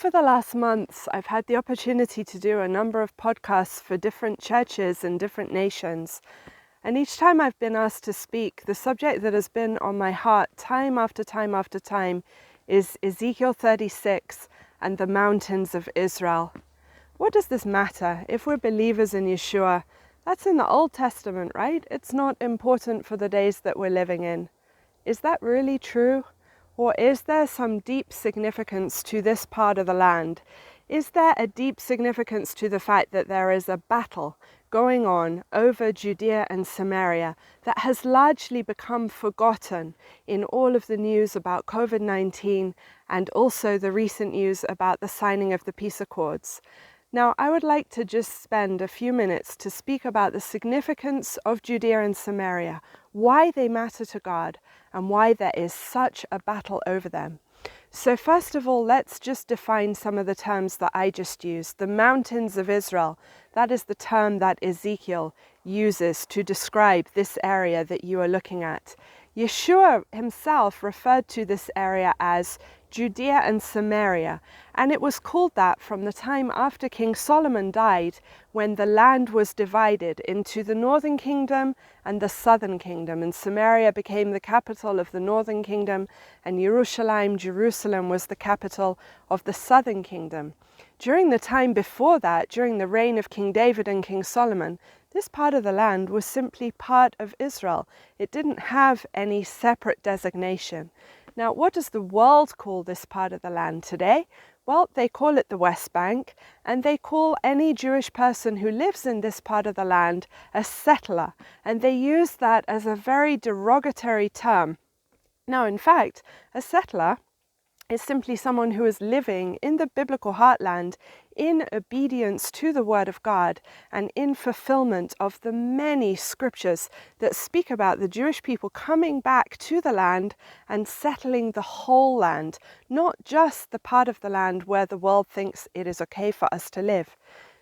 Over the last months, I've had the opportunity to do a number of podcasts for different churches in different nations. And each time I've been asked to speak, the subject that has been on my heart time after time after time is Ezekiel 36 and the mountains of Israel. What does this matter? If we're believers in Yeshua, that's in the Old Testament, right? It's not important for the days that we're living in. Is that really true? Or is there some deep significance to this part of the land? Is there a deep significance to the fact that there is a battle going on over Judea and Samaria that has largely become forgotten in all of the news about COVID-19 and also the recent news about the signing of the peace accords? Now, I would like to just spend a few minutes to speak about the significance of Judea and Samaria, why they matter to God, and why there is such a battle over them. So first of all, let's just define some of the terms that I just used. The mountains of Israel, that is the term that Ezekiel uses to describe this area that you are looking at. Yeshua himself referred to this area as Judea and Samaria, and it was called that from the time after King Solomon died, when the land was divided into the northern kingdom and the southern kingdom, and Samaria became the capital of the northern kingdom, and Jerusalem was the capital of the southern kingdom. During the time before that, during the reign of King David and King Solomon, this part of the land was simply part of Israel. It didn't have any separate designation. Now, what does the world call this part of the land today? Well, they call it the West Bank, and they call any Jewish person who lives in this part of the land a settler, and they use that as a very derogatory term. Now, in fact, a settler is simply someone who is living in the biblical heartland in obedience to the Word of God and in fulfillment of the many scriptures that speak about the Jewish people coming back to the land and settling the whole land, not just the part of the land where the world thinks it is okay for us to live.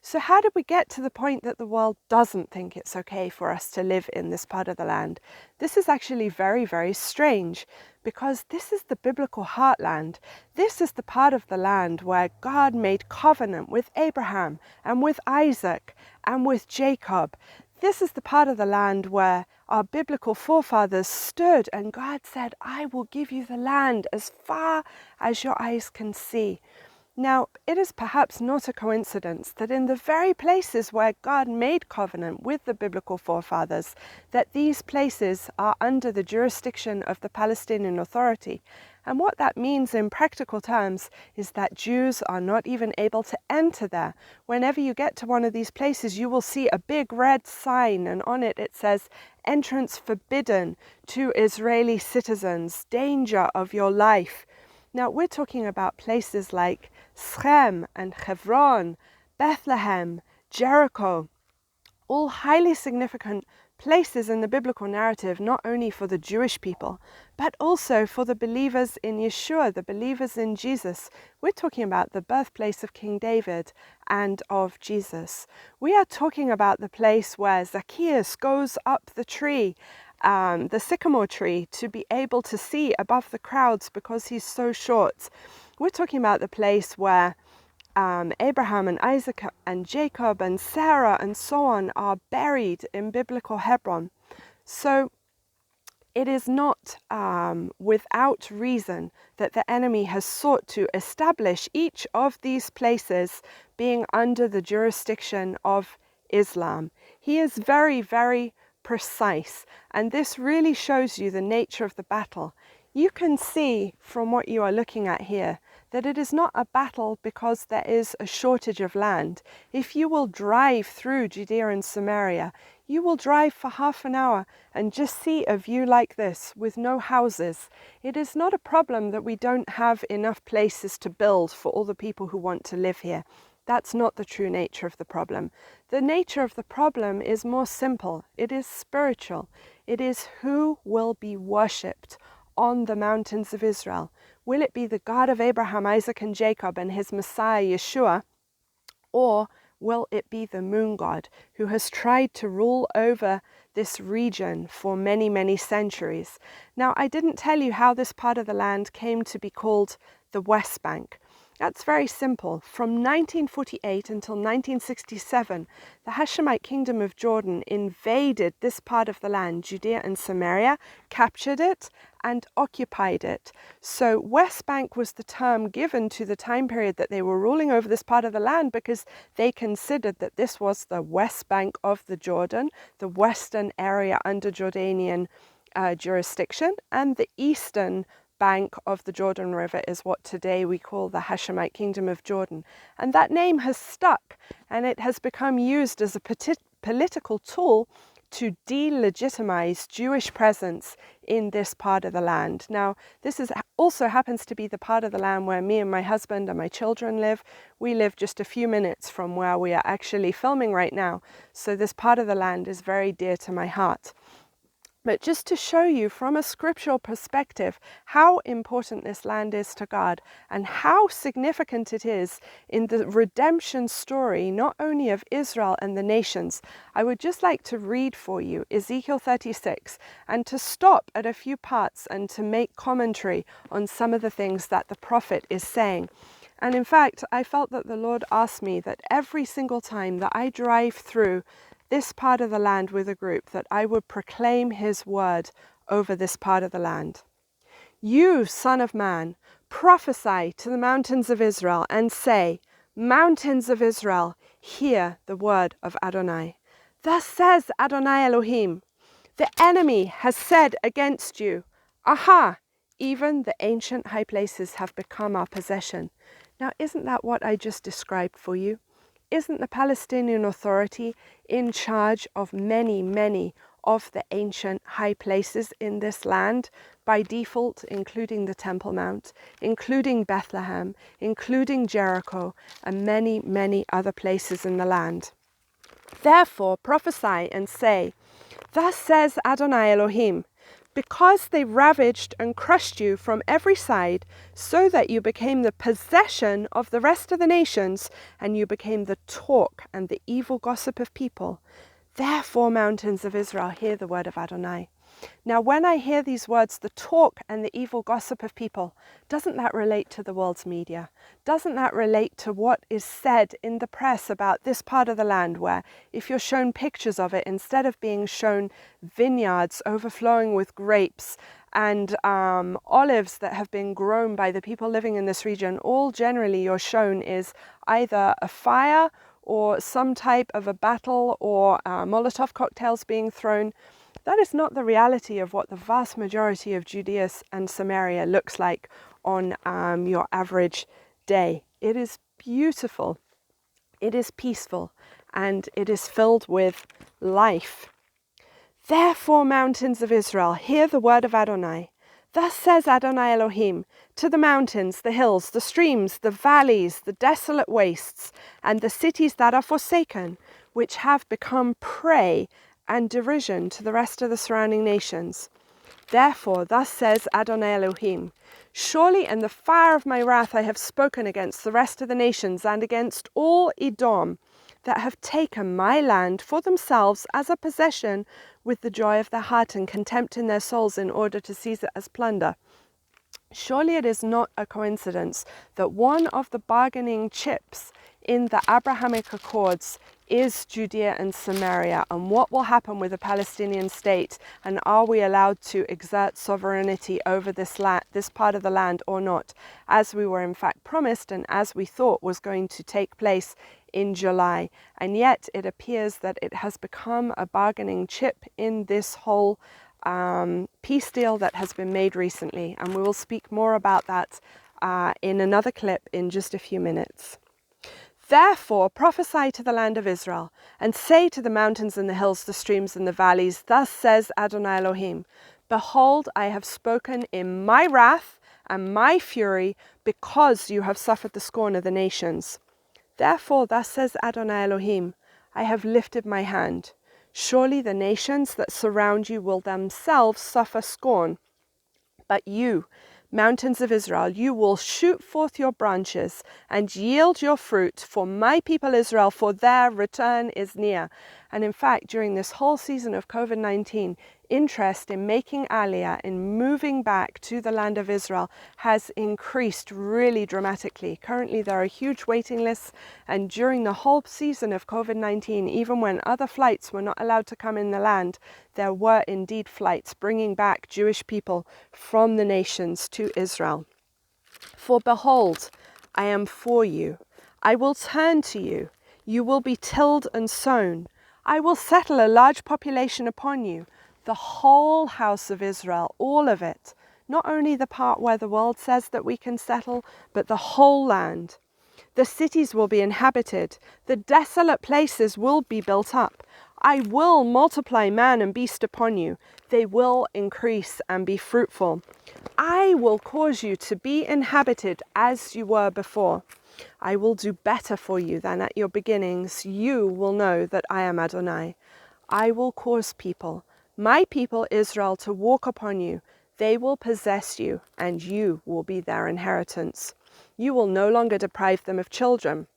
So how did we get to the point that the world doesn't think it's okay for us to live in this part of the land? This is actually very, very strange, because this is the biblical heartland. This is the part of the land where God made covenant with Abraham and with Isaac and with Jacob. This is the part of the land where our biblical forefathers stood and God said, "I will give you the land as far as your eyes can see." Now, it is perhaps not a coincidence that in the very places where God made covenant with the biblical forefathers, that these places are under the jurisdiction of the Palestinian Authority. And what that means in practical terms is that Jews are not even able to enter there. Whenever you get to one of these places, you will see a big red sign, and on it it says, "Entrance forbidden to Israeli citizens, danger of your life." Now, we're talking about places like Shechem and Hebron, Bethlehem, Jericho, all highly significant places in the biblical narrative, not only for the Jewish people, but also for the believers in Yeshua, the believers in Jesus. We're talking about the birthplace of King David and of Jesus. We are talking about the place where Zacchaeus goes up the tree, the sycamore tree, to be able to see above the crowds because he's so short. We're talking about the place where Abraham and Isaac and Jacob and Sarah and so on are buried in biblical Hebron. So it is not without reason that the enemy has sought to establish each of these places being under the jurisdiction of Islam. He is very, very precise, and this really shows you the nature of the battle. You can see from what you are looking at here that it is not a battle because there is a shortage of land. If you will drive through Judea and Samaria, you will drive for half an hour and just see a view like this with no houses. It is not a problem that we don't have enough places to build for all the people who want to live here. That's not the true nature of the problem. The nature of the problem is more simple. It is spiritual. It is who will be worshipped on the mountains of Israel. Will it be the God of Abraham, Isaac, and Jacob and his Messiah, Yeshua? Or will it be the moon god who has tried to rule over this region for many, many centuries? Now, I didn't tell you how this part of the land came to be called the West Bank. That's very simple. From 1948 until 1967, the Hashemite kingdom of Jordan invaded this part of the land, Judea and Samaria, captured it and occupied it. So West Bank was the term given to the time period that they were ruling over this part of the land, because they considered that this was the West Bank of the Jordan, the western area under Jordanian jurisdiction, and the eastern bank of the Jordan River is what today we call the Hashemite Kingdom of Jordan. And that name has stuck, and it has become used as a political tool to delegitimize Jewish presence in this part of the land. Now, this also happens to be the part of the land where me and my husband and my children live. We live just a few minutes from where we are actually filming right now. So this part of the land is very dear to my heart. But just to show you from a scriptural perspective how important this land is to God and how significant it is in the redemption story, not only of Israel and the nations, I would just like to read for you Ezekiel 36 and to stop at a few parts and to make commentary on some of the things that the prophet is saying. And in fact, I felt that the Lord asked me that every single time that I drive through this part of the land with a group, that I would proclaim his word over this part of the land. You, son of man, prophesy to the mountains of Israel and say, mountains of Israel, hear the word of Adonai. Thus says Adonai Elohim, the enemy has said against you, aha, even the ancient high places have become our possession. Now, isn't that what I just described for you? Isn't the Palestinian Authority in charge of many, many of the ancient high places in this land by default, including the Temple Mount, including Bethlehem, including Jericho, and many, many other places in the land? Therefore prophesy and say, thus says Adonai Elohim, because they ravaged and crushed you from every side, so that you became the possession of the rest of the nations, and you became the talk and the evil gossip of people. Therefore, mountains of Israel, hear the word of Adonai. Now, when I hear these words, the talk and the evil gossip of people, doesn't that relate to the world's media? Doesn't that relate to what is said in the press about this part of the land, where if you're shown pictures of it, instead of being shown vineyards overflowing with grapes and olives that have been grown by the people living in this region, all generally you're shown is either a fire or some type of a battle or Molotov cocktails being thrown. That is not the reality of what the vast majority of Judea and Samaria looks like on your average day. It is beautiful, it is peaceful, and it is filled with life. Therefore, mountains of Israel, hear the word of Adonai. Thus says Adonai Elohim, to the mountains, the hills, the streams, the valleys, the desolate wastes, and the cities that are forsaken, which have become prey and derision to the rest of the surrounding nations. Therefore, thus says Adonai Elohim, surely in the fire of my wrath I have spoken against the rest of the nations and against all Edom that have taken my land for themselves as a possession with the joy of their heart and contempt in their souls in order to seize it as plunder. Surely it is not a coincidence that one of the bargaining chips in the Abrahamic Accords is Judea and Samaria, and what will happen with the Palestinian state, and are we allowed to exert sovereignty over this part of the land or not, as we were in fact promised and as we thought was going to take place in July. And yet it appears that it has become a bargaining chip in this whole peace deal that has been made recently, and we will speak more about that in another clip in just a few minutes. Therefore prophesy to the land of Israel, and say to the mountains and the hills, the streams and the valleys, thus says Adonai Elohim, behold, I have spoken in my wrath and my fury, because you have suffered the scorn of the nations. Therefore thus says Adonai Elohim, I have lifted my hand. Surely the nations that surround you will themselves suffer scorn. But you, mountains of Israel, you will shoot forth your branches and yield your fruit for my people Israel, for their return is near. And in fact, during this whole season of COVID-19, interest in making Aliyah, in moving back to the land of Israel, has increased really dramatically. Currently, there are huge waiting lists, and during the whole season of COVID-19, even when other flights were not allowed to come in the land, there were indeed flights bringing back Jewish people from the nations to Israel. For behold, I am for you. I will turn to you. You will be tilled and sown. I will settle a large population upon you, the whole house of Israel, all of it. Not only the part where the world says that we can settle, but the whole land. The cities will be inhabited. The desolate places will be built up. I will multiply man and beast upon you. They will increase and be fruitful. I will cause you to be inhabited as you were before. I will do better for you than at your beginnings. You will know that I am Adonai. I will cause people, my people Israel, to walk upon you. They will possess you, and you will be their inheritance. You will no longer deprive them of children.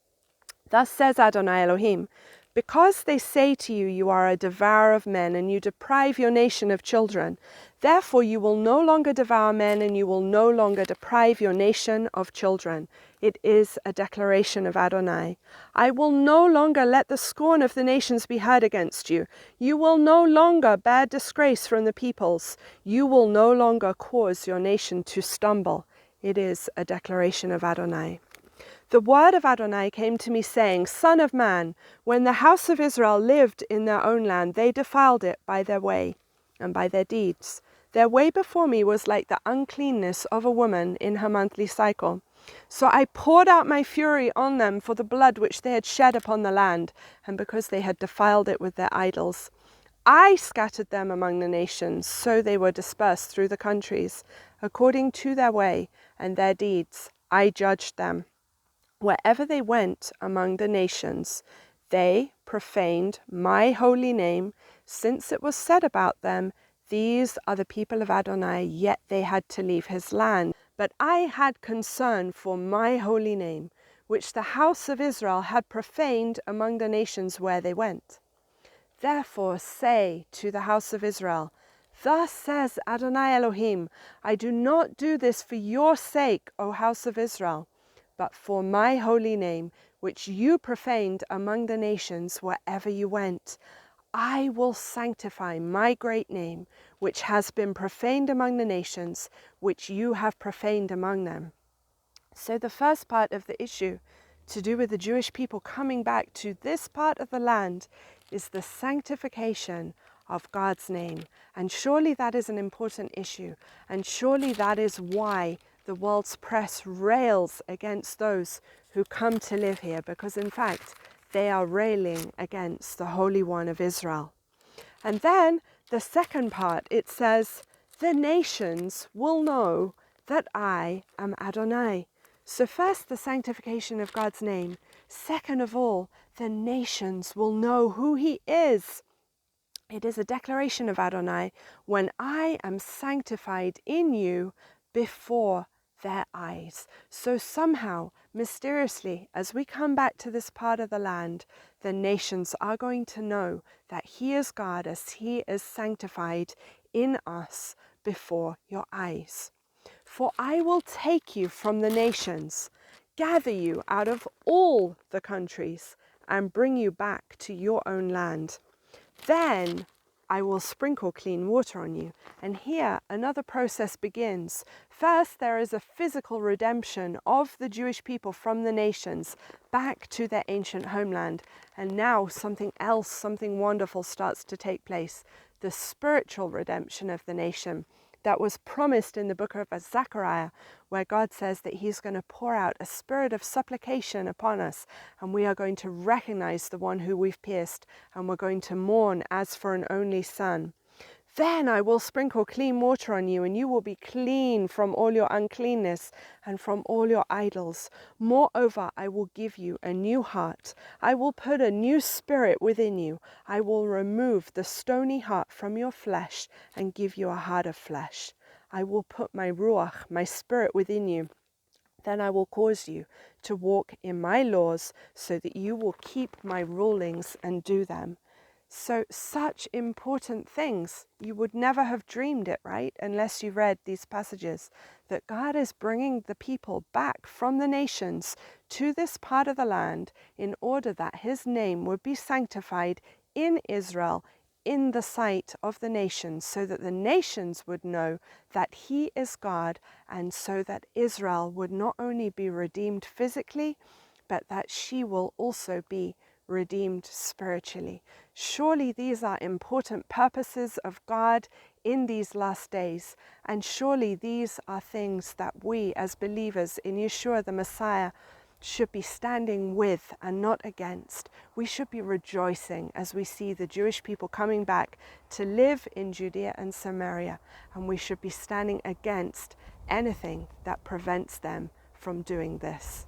Thus says Adonai Elohim, because they say to you, you are a devourer of men, and you deprive your nation of children. Therefore you will no longer devour men, and you will no longer deprive your nation of children. It is a declaration of Adonai. I will no longer let the scorn of the nations be heard against you. You will no longer bear disgrace from the peoples. You will no longer cause your nation to stumble. It is a declaration of Adonai. The word of Adonai came to me, saying, Son of man, when the house of Israel lived in their own land, they defiled it by their way and by their deeds. Their way before me was like the uncleanness of a woman in her monthly cycle. So I poured out my fury on them for the blood which they had shed upon the land, and because they had defiled it with their idols. I scattered them among the nations, so they were dispersed through the countries. According to their way and their deeds, I judged them. Wherever they went among the nations, they profaned my holy name, since it was said about them, these are the people of Adonai, yet they had to leave his land. But I had concern for my holy name, which the house of Israel had profaned among the nations where they went. Therefore say to the house of Israel, Thus says Adonai Elohim, I do not do this for your sake, O house of Israel, but for my holy name, which you profaned among the nations wherever you went. I will sanctify my great name, which has been profaned among the nations, which you have profaned among them. So the first part of the issue, to do with the Jewish people coming back to this part of the land, is the sanctification of God's name. And surely that is an important issue. And surely that is why the world's press rails against those who come to live here, because in fact they are railing against the Holy One of Israel. And then the second part, it says, the nations will know that I am Adonai. So first, the sanctification of God's name. Second of all, the nations will know who he is. It is a declaration of Adonai, when I am sanctified in you before their eyes. So somehow, mysteriously, as we come back to this part of the land, the nations are going to know that he is God as he is sanctified in us before your eyes. For I will take you from the nations, gather you out of all the countries, and bring you back to your own land. Then I will sprinkle clean water on you. And here another process begins. First, there is a physical redemption of the Jewish people from the nations back to their ancient homeland. And now something else, something wonderful starts to take place. The spiritual redemption of the nation that was promised in the book of Zechariah, where God says that he's going to pour out a spirit of supplication upon us, and we are going to recognize the one who we've pierced, and we're going to mourn as for an only son. Then I will sprinkle clean water on you, and you will be clean from all your uncleanness and from all your idols. Moreover, I will give you a new heart. I will put a new spirit within you. I will remove the stony heart from your flesh and give you a heart of flesh. I will put my ruach, my spirit, within you. Then I will cause you to walk in my laws, so that you will keep my rulings and do them. So such important things. You would never have dreamed it, right? Unless you read these passages, that God is bringing the people back from the nations to this part of the land in order that his name would be sanctified in Israel, in the sight of the nations, so that the nations would know that he is God, and so that Israel would not only be redeemed physically, but that she will also be redeemed spiritually. Surely these are important purposes of God in these last days, and surely these are things that we as believers in Yeshua the Messiah should be standing with and not against. We should be rejoicing as we see the Jewish people coming back to live in Judea and Samaria, and we should be standing against anything that prevents them from doing this.